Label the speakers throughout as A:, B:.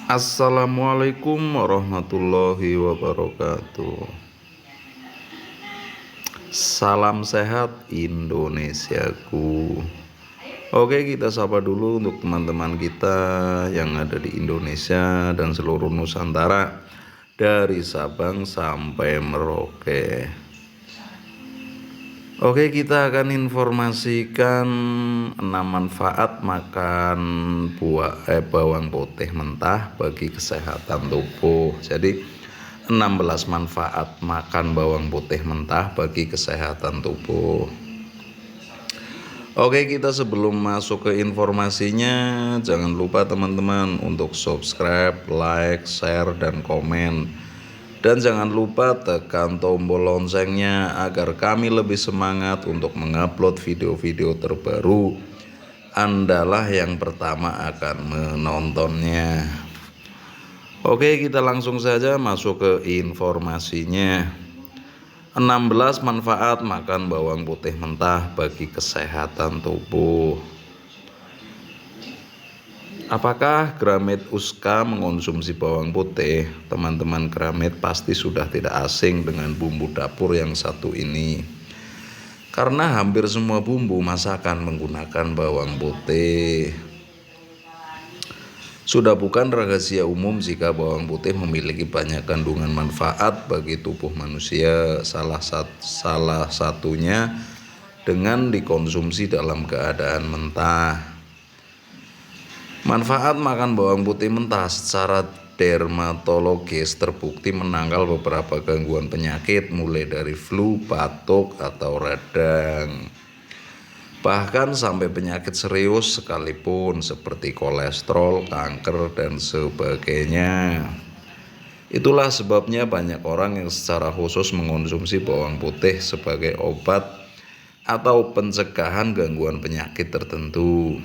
A: Assalamualaikum warahmatullahi wabarakatuh. Salam sehat Indonesiaku. Oke, kita sapa dulu untuk teman-teman kita yang ada di Indonesia dan seluruh Nusantara, dari Sabang sampai Merauke. Oke, kita akan informasikan 6 manfaat makan bawang putih mentah bagi kesehatan tubuh. Jadi 16 manfaat makan bawang putih mentah bagi kesehatan tubuh. Oke, kita sebelum masuk ke informasinya, jangan lupa teman-teman untuk subscribe, like, share, dan komen. Dan jangan lupa tekan tombol loncengnya agar kami lebih semangat untuk mengupload video-video terbaru. Andalah yang pertama akan menontonnya. Oke, kita langsung saja masuk ke informasinya. 16 manfaat makan bawang putih mentah bagi kesehatan tubuh. Apakah Gramet Uska mengonsumsi bawang putih? Teman-teman Gramet pasti sudah tidak asing dengan bumbu dapur yang satu ini, karena hampir semua bumbu masakan menggunakan bawang putih. Sudah bukan rahasia umum jika bawang putih memiliki banyak kandungan manfaat bagi tubuh manusia, salah satunya dengan dikonsumsi dalam keadaan mentah. Manfaat makan bawang putih mentah secara dermatologis terbukti menangkal beberapa gangguan penyakit mulai dari flu, batuk, atau radang. Bahkan sampai penyakit serius sekalipun seperti kolesterol, kanker, dan sebagainya. Itulah sebabnya banyak orang yang secara khusus mengonsumsi bawang putih sebagai obat atau pencegahan gangguan penyakit tertentu.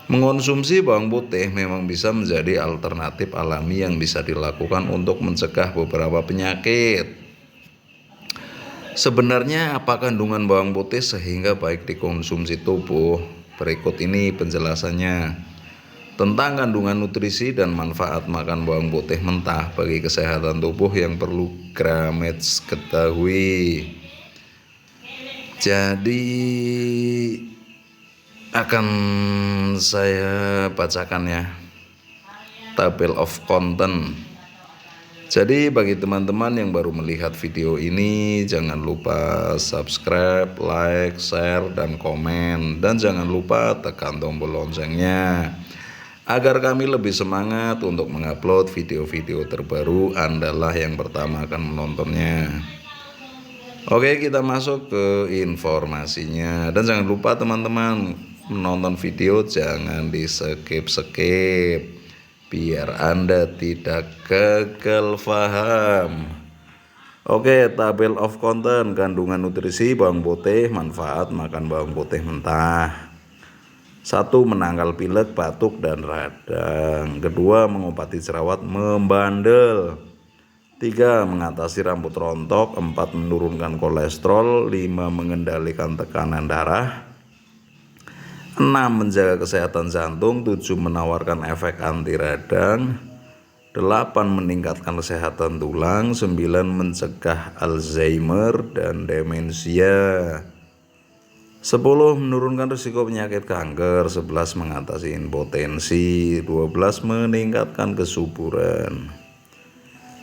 A: Mengonsumsi bawang putih memang bisa menjadi alternatif alami yang bisa dilakukan untuk mencegah beberapa penyakit. Sebenarnya apa kandungan bawang putih sehingga baik dikonsumsi tubuh? Berikut ini penjelasannya tentang kandungan nutrisi dan manfaat makan bawang putih mentah bagi kesehatan tubuh yang perlu Gramet ketahui. Jadi akan saya bacakan ya table of content. Jadi bagi teman-teman yang baru melihat video ini, jangan lupa subscribe, like, share, dan komen. Dan jangan lupa tekan tombol loncengnya agar kami lebih semangat untuk mengupload video-video terbaru. Andalah yang pertama akan menontonnya. Oke, kita masuk ke informasinya. Dan jangan lupa teman-teman, menonton video jangan di skip biar Anda tidak gagal paham. Oke, tabel of content, kandungan nutrisi bawang putih, manfaat makan bawang putih mentah. 1. Menangkal pilek, batuk, dan radang. 2. Mengobati jerawat membandel. 3. Mengatasi rambut rontok. 4. Menurunkan kolesterol. 5. Mengendalikan tekanan darah. 6. Menjaga kesehatan jantung. 7. Menawarkan efek anti radang. 8. Meningkatkan kesehatan tulang. 9. Mencegah Alzheimer dan demensia. 10. Menurunkan risiko penyakit kanker. 11. Mengatasi impotensi. 12. Meningkatkan kesuburan.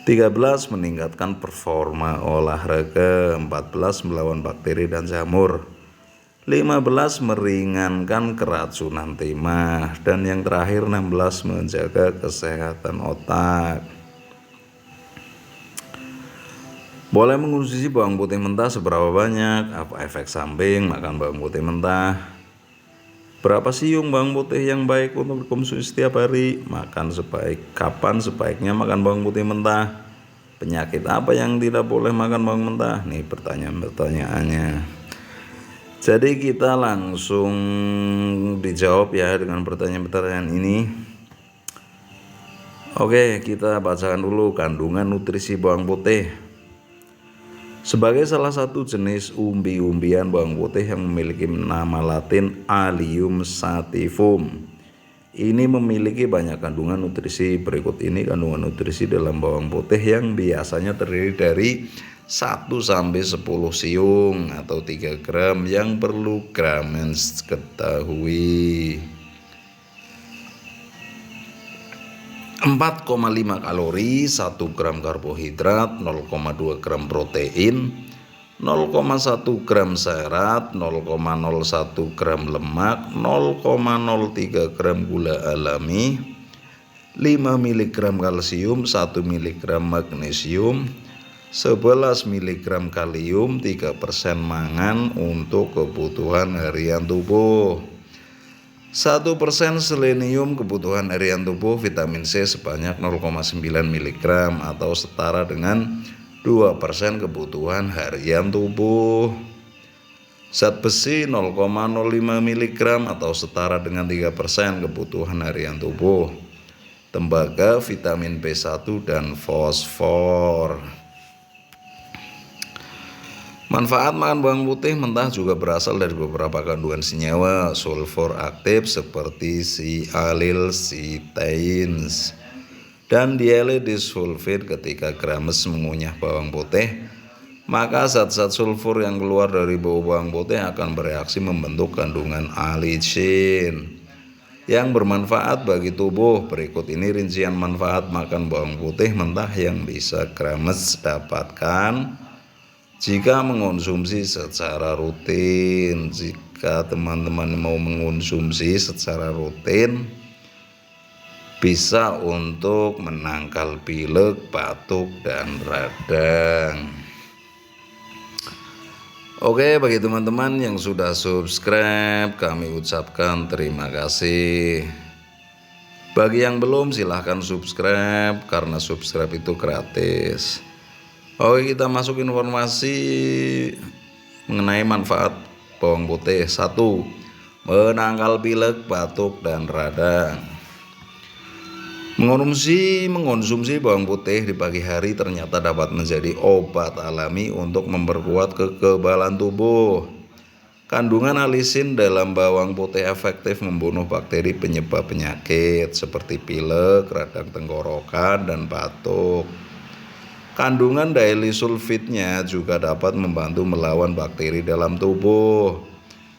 A: 13. Meningkatkan performa olahraga. 14. Melawan bakteri dan jamur. 15. Meringankan keracunan timah. Dan yang terakhir 16. Menjaga kesehatan otak. Boleh mengonsumsi bawang putih mentah seberapa banyak? Apa efek samping makan bawang putih mentah? Berapa siung bawang putih yang baik untuk dikonsumsi setiap hari? Kapan sebaiknya makan bawang putih mentah? Penyakit apa yang tidak boleh makan bawang mentah? Nih pertanyaannya. Jadi kita langsung dijawab ya dengan pertanyaan-pertanyaan ini. Oke, kita bacakan dulu kandungan nutrisi bawang putih. Sebagai salah satu jenis umbi-umbian bawang putih yang memiliki nama latin Allium sativum, Ini memiliki banyak kandungan nutrisi. Berikut ini kandungan nutrisi dalam bawang putih yang biasanya terdiri dari 1 sampai 10 siung atau 3 gram yang perlu Grammens ketahui. 4,5 kalori, 1 gram karbohidrat, 0,2 gram protein, 0,1 gram serat, 0,01 gram lemak, 0,03 gram gula alami, 5 mg kalsium, 1 mg magnesium, 11 mg kalium, 3% mangan untuk kebutuhan harian tubuh, 1% selenium kebutuhan harian tubuh, vitamin C sebanyak 0,9 mg atau setara dengan 2% kebutuhan harian tubuh, zat besi 0,05 mg atau setara dengan 3% kebutuhan harian tubuh, tembaga, vitamin B1 dan fosfor. Manfaat makan bawang putih mentah juga berasal dari beberapa kandungan senyawa sulfur aktif seperti sialilsiteins dan diallyl-disulfid. Ketika Grammens mengunyah bawang putih, maka zat-zat sulfur yang keluar dari bau bawang putih akan bereaksi membentuk kandungan allicin yang bermanfaat bagi tubuh. Berikut ini rincian manfaat makan bawang putih mentah yang bisa Grammens dapatkan jika mengonsumsi secara rutin. Jika teman-teman mau mengonsumsi secara rutin, bisa untuk menangkal pilek, batuk, dan radang. Oke, bagi teman-teman yang sudah subscribe, kami ucapkan terima kasih. Bagi yang belum, silahkan subscribe karena subscribe itu gratis. Oke, kita masuk informasi mengenai manfaat bawang putih. 1. Menangkal pilek, batuk, dan radang. Mengonsumsi bawang putih di pagi hari ternyata dapat menjadi obat alami untuk memperkuat kekebalan tubuh. Kandungan alisin dalam bawang putih efektif membunuh bakteri penyebab penyakit seperti pilek, radang tenggorokan, dan batuk. Kandungan diallyl-sulfidnya juga dapat membantu melawan bakteri dalam tubuh.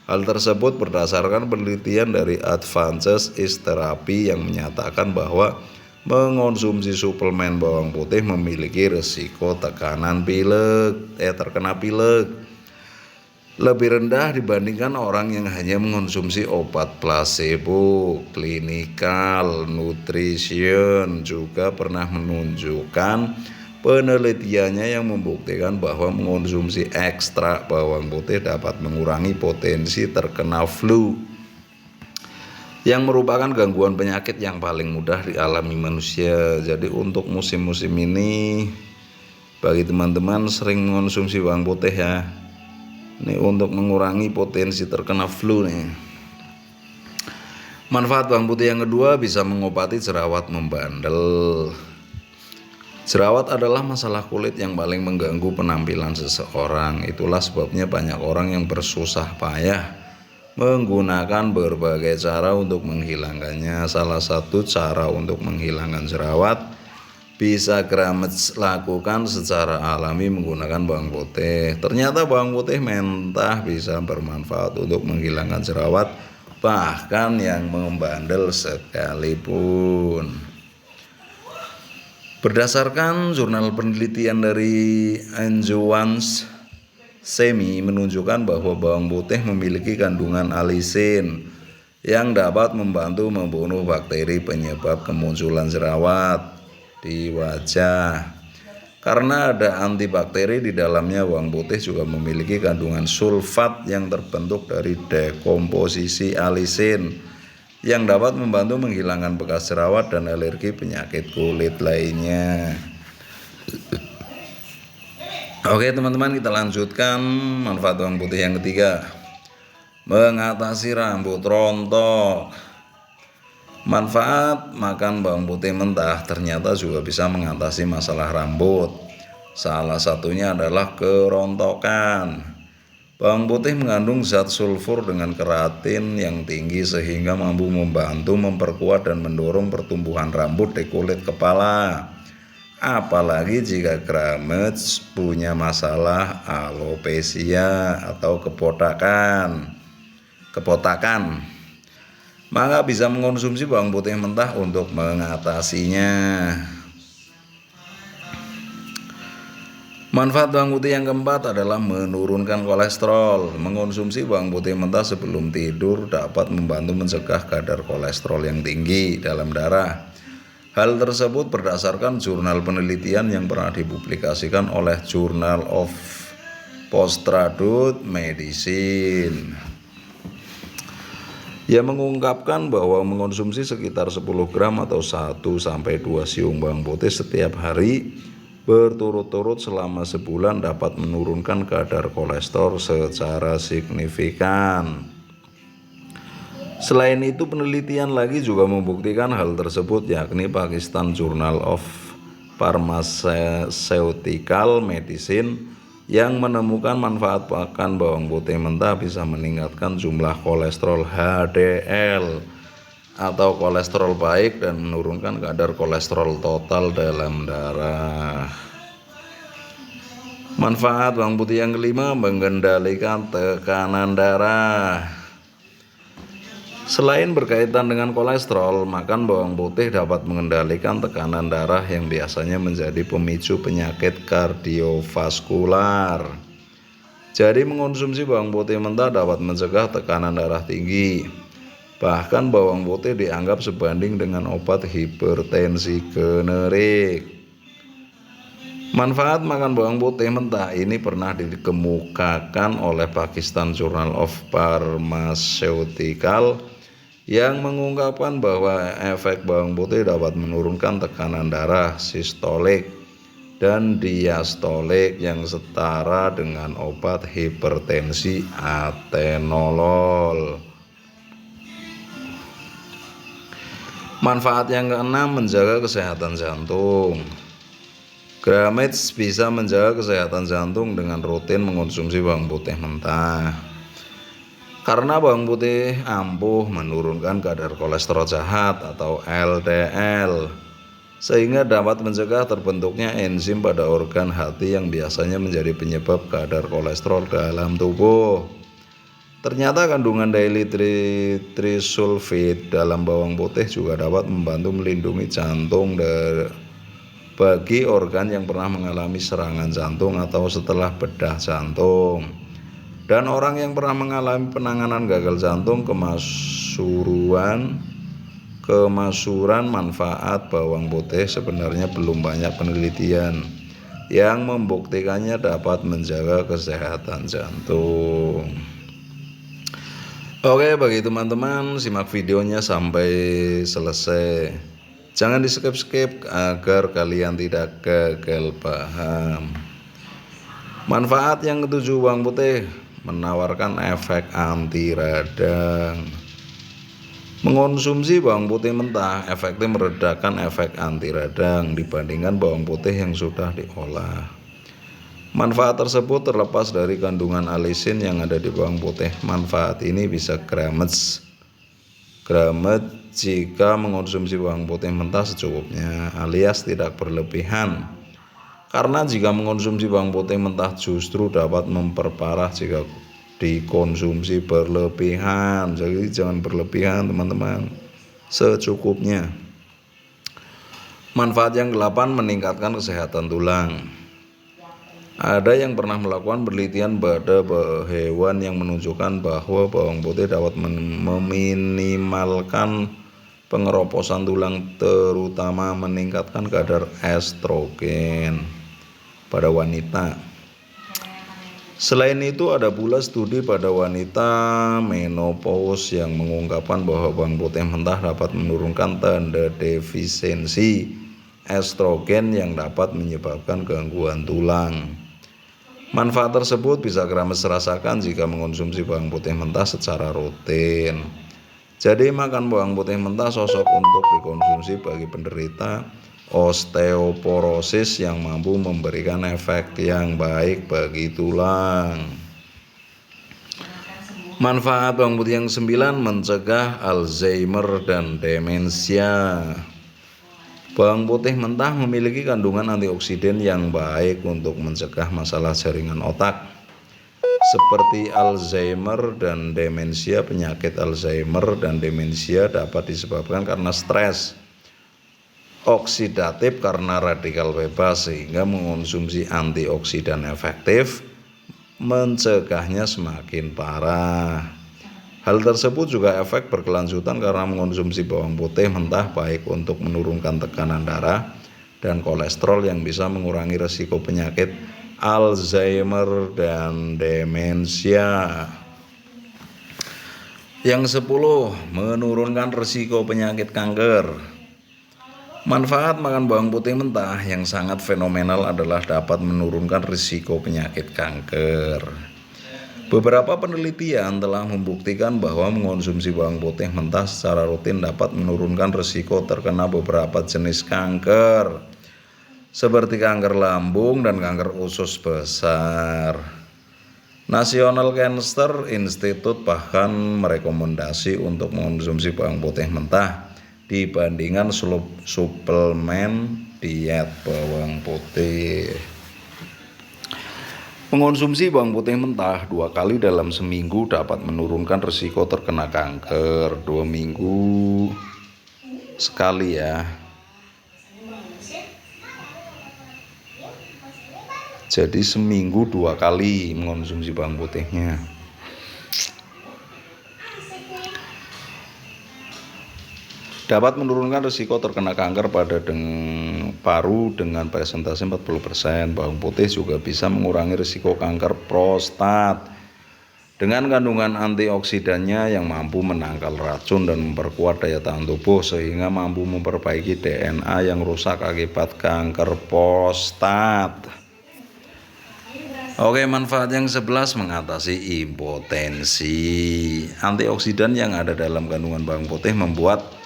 A: Hal tersebut berdasarkan penelitian dari Advances in Therapy yang menyatakan bahwa mengonsumsi suplemen bawang putih memiliki risiko terkena pilek lebih rendah dibandingkan orang yang hanya mengonsumsi obat placebo. Clinical Nutrition juga pernah menunjukkan penelitiannya yang membuktikan bahwa mengonsumsi ekstrak bawang putih dapat mengurangi potensi terkena flu, yang merupakan gangguan penyakit yang paling mudah dialami manusia. Jadi untuk musim-musim ini, bagi teman-teman sering mengonsumsi bawang putih ya, ini untuk mengurangi potensi terkena flu nih. Manfaat bawang putih yang kedua, bisa mengobati jerawat membandel. Jerawat adalah masalah kulit yang paling mengganggu penampilan seseorang. Itulah sebabnya banyak orang yang bersusah payah menggunakan berbagai cara untuk menghilangkannya. Salah satu cara untuk menghilangkan jerawat bisa Grammens lakukan secara alami menggunakan bawang putih. Ternyata bawang putih mentah bisa bermanfaat untuk menghilangkan jerawat, bahkan yang membandel sekalipun. Berdasarkan jurnal penelitian dari Anjouans Semi menunjukkan bahwa bawang putih memiliki kandungan alisin yang dapat membantu membunuh bakteri penyebab kemunculan jerawat di wajah. Karena ada antibakteri di dalamnya, bawang putih juga memiliki kandungan sulfat yang terbentuk dari dekomposisi alisin yang dapat membantu menghilangkan bekas jerawat dan alergi penyakit kulit lainnya. Oke teman-teman, kita lanjutkan manfaat bawang putih yang ketiga. Mengatasi rambut rontok. Manfaat makan bawang putih mentah ternyata juga bisa mengatasi masalah rambut. Salah satunya adalah kerontokan. Bawang putih mengandung zat sulfur dengan keratin yang tinggi sehingga mampu membantu memperkuat dan mendorong pertumbuhan rambut di kulit kepala. Apalagi jika Gramet punya masalah alopecia atau kepotakan, maka bisa mengonsumsi bawang putih mentah untuk mengatasinya. Manfaat bawang putih yang keempat adalah menurunkan kolesterol. Mengonsumsi bawang putih mentah sebelum tidur dapat membantu mencegah kadar kolesterol yang tinggi dalam darah. Hal tersebut berdasarkan jurnal penelitian yang pernah dipublikasikan oleh Journal of Postgraduate Medicine. Ia mengungkapkan bahwa mengonsumsi sekitar 10 gram atau 1-2 siung bawang putih setiap hari berturut-turut selama sebulan dapat menurunkan kadar kolesterol secara signifikan. Selain itu, penelitian lagi juga membuktikan hal tersebut, yakni Pakistan Journal of Pharmaceutical Medicine yang menemukan manfaat makan bawang putih mentah bisa meningkatkan jumlah kolesterol HDL atau kolesterol baik dan menurunkan kadar kolesterol total dalam darah. Manfaat bawang putih yang kelima, mengendalikan tekanan darah. Selain berkaitan dengan kolesterol, makan bawang putih dapat mengendalikan tekanan darah yang biasanya menjadi pemicu penyakit kardiovaskular. Jadi mengonsumsi bawang putih mentah dapat mencegah tekanan darah tinggi. Bahkan bawang putih dianggap sebanding dengan obat hipertensi generik. Manfaat makan bawang putih mentah ini pernah dikemukakan oleh Pakistan Journal of Pharmaceutical yang mengungkapkan bahwa efek bawang putih dapat menurunkan tekanan darah sistolik dan diastolik yang setara dengan obat hipertensi atenolol. Manfaat yang keenam, menjaga kesehatan jantung. Gramet bisa menjaga kesehatan jantung dengan rutin mengonsumsi bawang putih mentah. Karena bawang putih ampuh menurunkan kadar kolesterol jahat atau LDL, sehingga dapat mencegah terbentuknya enzim pada organ hati yang biasanya menjadi penyebab kadar kolesterol dalam tubuh. Ternyata kandungan daily trisulfide dalam bawang putih juga dapat membantu melindungi jantung bagi organ yang pernah mengalami serangan jantung atau setelah bedah jantung. Dan orang yang pernah mengalami penanganan gagal jantung, kemasuran manfaat bawang putih sebenarnya belum banyak penelitian yang membuktikannya dapat menjaga kesehatan jantung. Oke, bagi teman-teman, simak videonya sampai selesai. Jangan di skip agar kalian tidak gagal paham. Manfaat yang ketujuh, bawang putih menawarkan efek anti radang. Mengonsumsi bawang putih mentah efektif meredakan efek anti radang dibandingkan bawang putih yang sudah diolah. Manfaat tersebut terlepas dari kandungan alisin yang ada di bawang putih. Manfaat ini bisa Gramet jika mengonsumsi bawang putih mentah secukupnya alias tidak berlebihan. Karena jika mengonsumsi bawang putih mentah justru dapat memperparah jika dikonsumsi berlebihan. Jadi jangan berlebihan teman-teman, secukupnya. Manfaat yang ke-8, meningkatkan kesehatan tulang. Ada yang pernah melakukan penelitian pada hewan yang menunjukkan bahwa bawang putih dapat meminimalkan pengeroposan tulang, terutama meningkatkan kadar estrogen pada wanita. Selain itu, ada pula studi pada wanita menopause yang mengungkapkan bahwa bawang putih mentah dapat menurunkan tanda defisiensi estrogen yang dapat menyebabkan gangguan tulang. Manfaat tersebut bisa Gramet rasakan jika mengonsumsi bawang putih mentah secara rutin. Jadi makan bawang putih mentah cocok untuk dikonsumsi bagi penderita osteoporosis yang mampu memberikan efek yang baik bagi tulang. Manfaat bawang putih yang 9, mencegah Alzheimer dan demensia. Bawang putih mentah memiliki kandungan antioksidan yang baik untuk mencegah masalah jaringan otak seperti Alzheimer dan demensia. Penyakit Alzheimer dan demensia dapat disebabkan karena stres oksidatif karena radikal bebas, sehingga mengonsumsi antioksidan efektif mencegahnya semakin parah. Hal tersebut juga efek berkelanjutan karena mengonsumsi bawang putih mentah baik untuk menurunkan tekanan darah dan kolesterol yang bisa mengurangi risiko penyakit Alzheimer dan demensia. Yang 10, menurunkan risiko penyakit kanker. Manfaat makan bawang putih mentah yang sangat fenomenal adalah dapat menurunkan risiko penyakit kanker. Beberapa penelitian telah membuktikan bahwa mengonsumsi bawang putih mentah secara rutin dapat menurunkan risiko terkena beberapa jenis kanker, seperti kanker lambung dan kanker usus besar. National Cancer Institute bahkan merekomendasi untuk mengonsumsi bawang putih mentah dibandingkan suplemen diet bawang putih. Mengonsumsi bawang putih mentah 2 kali dalam seminggu dapat menurunkan risiko terkena kanker. 2 minggu sekali ya. Jadi seminggu 2 kali mengonsumsi bawang putihnya. Dapat menurunkan risiko terkena kanker pada paru dengan persentase 40%. Bawang putih juga bisa mengurangi risiko kanker prostat dengan kandungan antioksidannya yang mampu menangkal racun dan memperkuat daya tahan tubuh, sehingga mampu memperbaiki DNA yang rusak akibat kanker prostat. Oke, manfaat yang 11, mengatasi impotensi. Antioksidan yang ada dalam kandungan bawang putih membuat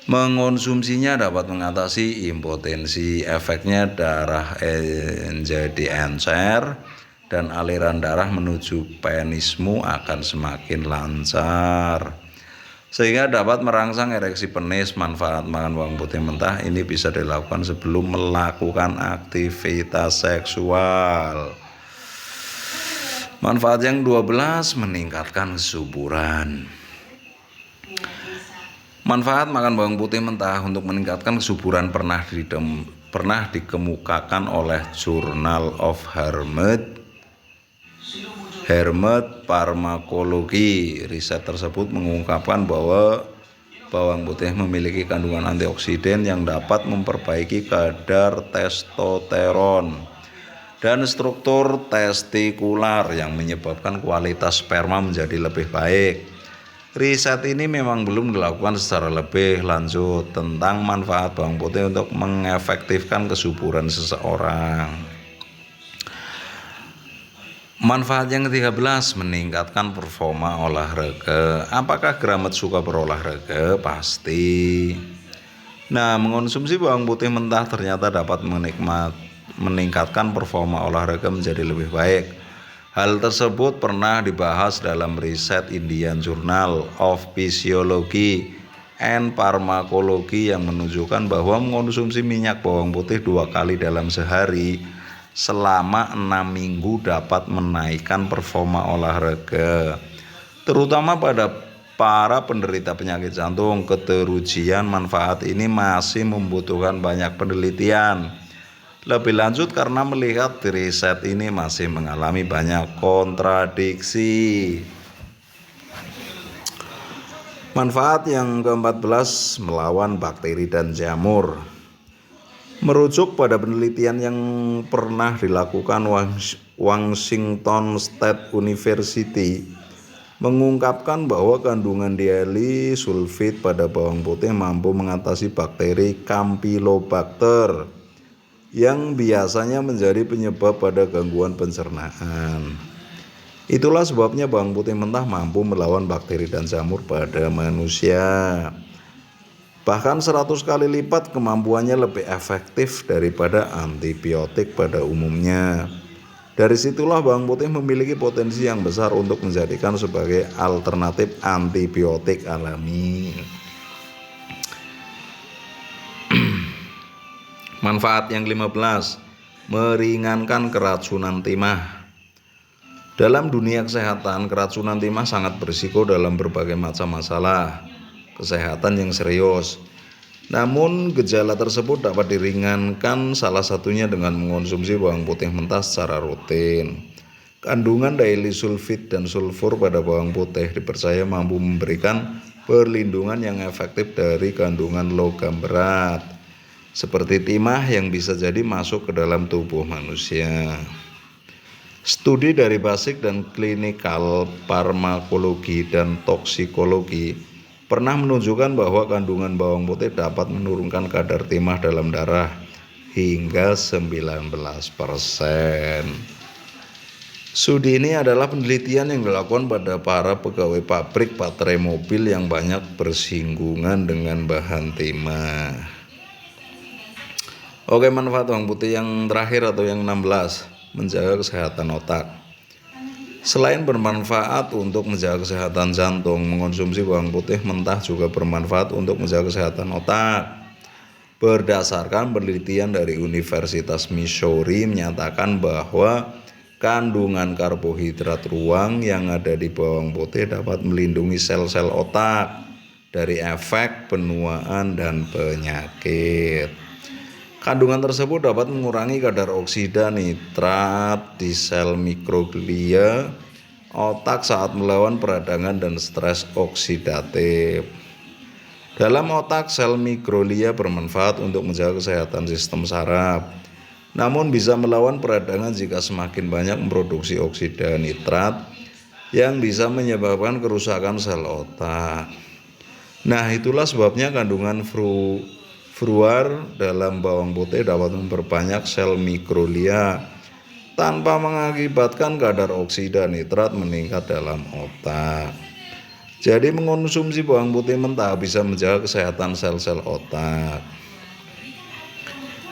A: mengonsumsinya dapat mengatasi impotensi. Efeknya darah jadi encer dan aliran darah menuju penismu akan semakin lancar, sehingga dapat merangsang ereksi penis. Manfaat makan bawang putih mentah ini bisa dilakukan sebelum melakukan aktivitas seksual. Manfaat yang 12, meningkatkan kesuburan. Manfaat makan bawang putih mentah untuk meningkatkan kesuburan pernah dikemukakan oleh Journal of Pharmacology. Riset tersebut mengungkapkan bahwa bawang putih memiliki kandungan antioksidan yang dapat memperbaiki kadar testosteron dan struktur testikular yang menyebabkan kualitas sperma menjadi lebih baik. Riset ini memang belum dilakukan secara lebih lanjut tentang manfaat bawang putih untuk mengefektifkan kesuburan seseorang. Manfaat yang ke-13, meningkatkan performa olahraga. Apakah Gramet suka berolahraga? Pasti. Nah, mengonsumsi bawang putih mentah ternyata dapat meningkatkan performa olahraga menjadi lebih baik. Hal tersebut pernah dibahas dalam riset Indian Journal of Physiology and Pharmacology yang menunjukkan bahwa mengonsumsi minyak bawang putih 2 kali dalam sehari selama 6 minggu dapat menaikkan performa olahraga, terutama pada para penderita penyakit jantung. Keterujian manfaat ini masih membutuhkan banyak penelitian lebih lanjut karena melihat riset ini masih mengalami banyak kontradiksi. Manfaat yang ke-14, melawan bakteri dan jamur. Merujuk pada penelitian yang pernah dilakukan Washington State University mengungkapkan bahwa kandungan diallysulfid pada bawang putih mampu mengatasi bakteri Campylobacter yang biasanya menjadi penyebab pada gangguan pencernaan. Itulah sebabnya bawang putih mentah mampu melawan bakteri dan jamur pada manusia. Bahkan 100 kali lipat kemampuannya lebih efektif daripada antibiotik pada umumnya. Dari situlah bawang putih memiliki potensi yang besar untuk menjadikan sebagai alternatif antibiotik alami. Manfaat yang 15, meringankan keracunan timah. Dalam dunia kesehatan, keracunan timah sangat berisiko dalam berbagai macam masalah kesehatan yang serius. Namun gejala tersebut dapat diringankan salah satunya dengan mengonsumsi bawang putih mentah secara rutin. Kandungan disulfid dan sulfur pada bawang putih dipercaya mampu memberikan perlindungan yang efektif dari kandungan logam berat seperti timah yang bisa jadi masuk ke dalam tubuh manusia. Studi dari basic dan klinikal farmakologi dan toksikologi pernah menunjukkan bahwa kandungan bawang putih dapat menurunkan kadar timah dalam darah hingga 19%. Studi ini adalah penelitian yang dilakukan pada para pegawai pabrik baterai mobil yang banyak bersinggungan dengan bahan timah. Oke, manfaat bawang putih yang terakhir atau yang 16, menjaga kesehatan otak. Selain bermanfaat untuk menjaga kesehatan jantung, mengonsumsi bawang putih mentah juga bermanfaat untuk menjaga kesehatan otak. Berdasarkan penelitian dari Universitas Missouri menyatakan bahwa kandungan karbohidrat ruang yang ada di bawang putih dapat melindungi sel-sel otak dari efek penuaan dan penyakit. Kandungan tersebut dapat mengurangi kadar oksida nitrat di sel mikroglia otak saat melawan peradangan dan stres oksidatif. Dalam otak, sel mikroglia bermanfaat untuk menjaga kesehatan sistem saraf, namun bisa melawan peradangan jika semakin banyak memproduksi oksida nitrat yang bisa menyebabkan kerusakan sel otak. Nah, itulah sebabnya kandungan fuar dalam bawang putih dapat memperbanyak sel mikroglia tanpa mengakibatkan kadar oksida nitrat meningkat dalam otak. Jadi mengonsumsi bawang putih mentah bisa menjaga kesehatan sel-sel otak.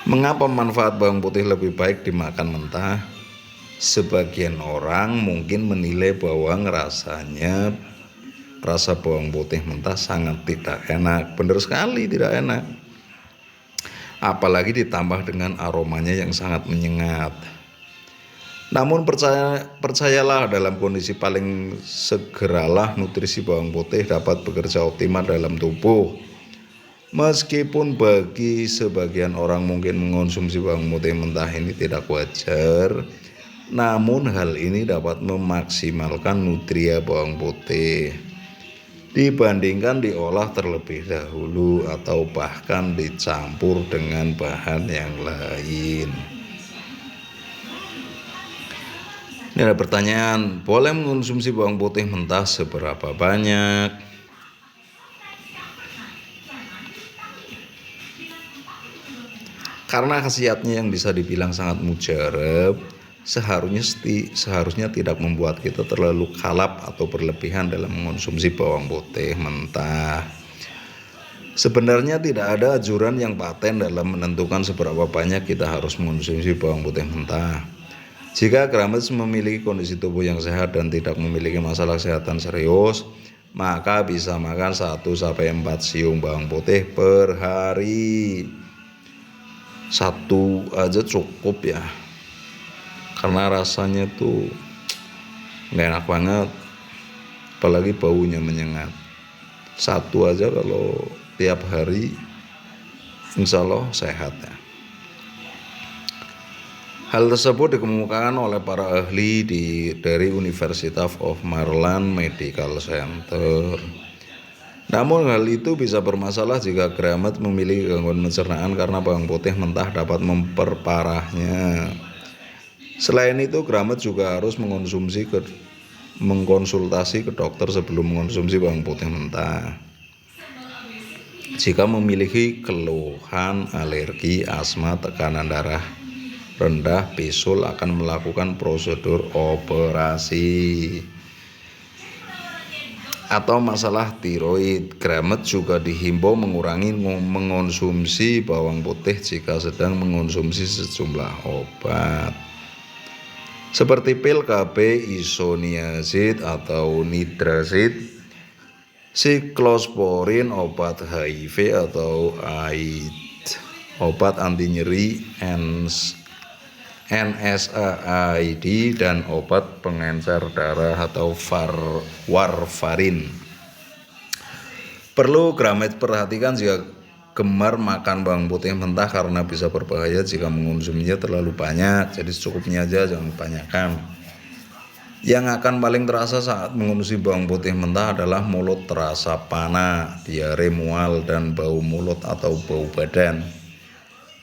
A: Mengapa manfaat bawang putih lebih baik dimakan mentah? Sebagian orang mungkin menilai bahwa rasa bawang putih mentah sangat tidak enak. Benar sekali tidak enak. Apalagi ditambah dengan aromanya yang sangat menyengat. Namun percayalah, dalam kondisi paling segeralah nutrisi bawang putih dapat bekerja optimal dalam tubuh. Meskipun bagi sebagian orang mungkin mengonsumsi bawang putih mentah ini tidak wajar, namun hal ini dapat memaksimalkan nutria bawang putih dibandingkan diolah terlebih dahulu atau bahkan dicampur dengan bahan yang lain. Ini ada pertanyaan, boleh mengonsumsi bawang putih mentah seberapa banyak? Karena khasiatnya yang bisa dibilang sangat mujarab, seharusnya tidak membuat kita terlalu kalap atau berlebihan dalam mengonsumsi bawang putih mentah. Sebenarnya tidak ada anjuran yang paten dalam menentukan seberapa banyak kita harus mengonsumsi bawang putih mentah. Jika Grametz memiliki kondisi tubuh yang sehat dan tidak memiliki masalah kesehatan serius, maka bisa makan 1-4 siung bawang putih per hari. 1 aja cukup ya, karena rasanya tuh nggak enak banget, apalagi baunya menyengat. 1 aja kalau tiap hari insya Allah sehat ya. Hal tersebut dikemukakan oleh para ahli dari University of Maryland Medical Center. Namun hal itu bisa bermasalah jika Grametz memiliki gangguan pencernaan karena bawang putih mentah dapat memperparahnya. Selain itu, Grametz juga harus mengkonsultasi ke dokter sebelum mengonsumsi bawang putih mentah. Jika memiliki keluhan alergi, asma, tekanan darah rendah, bisul akan melakukan prosedur operasi. Atau masalah tiroid, Grametz juga dihimbau mengurangi mengonsumsi bawang putih jika sedang mengonsumsi sejumlah obat. seperti pil KB, isoniazid atau nidrazid, siklosporin obat HIV atau AIDS, obat anti nyeri NSAID, dan obat pengencer darah atau warfarin. Perlu Gramet perhatikan jika gemar makan bawang putih mentah karena bisa berbahaya jika mengonsumsinya terlalu banyak. Jadi secukupnya aja, jangan kebanyakan. Yang akan paling terasa saat mengonsumsi bawang putih mentah adalah mulut terasa panas, diare, mual, dan bau mulut atau bau badan.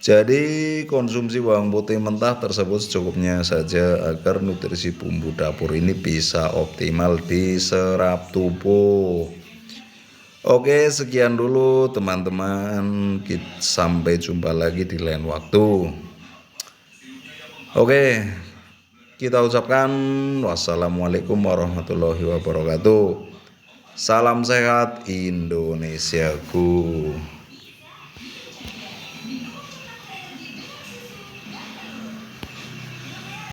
A: Jadi konsumsi bawang putih mentah tersebut secukupnya saja agar nutrisi bumbu dapur ini bisa optimal diserap tubuh. Oke, sekian dulu teman-teman. Sampai jumpa lagi di lain waktu. Oke, kita ucapkan wassalamualaikum warahmatullahi wabarakatuh. Salam sehat Indonesiaku.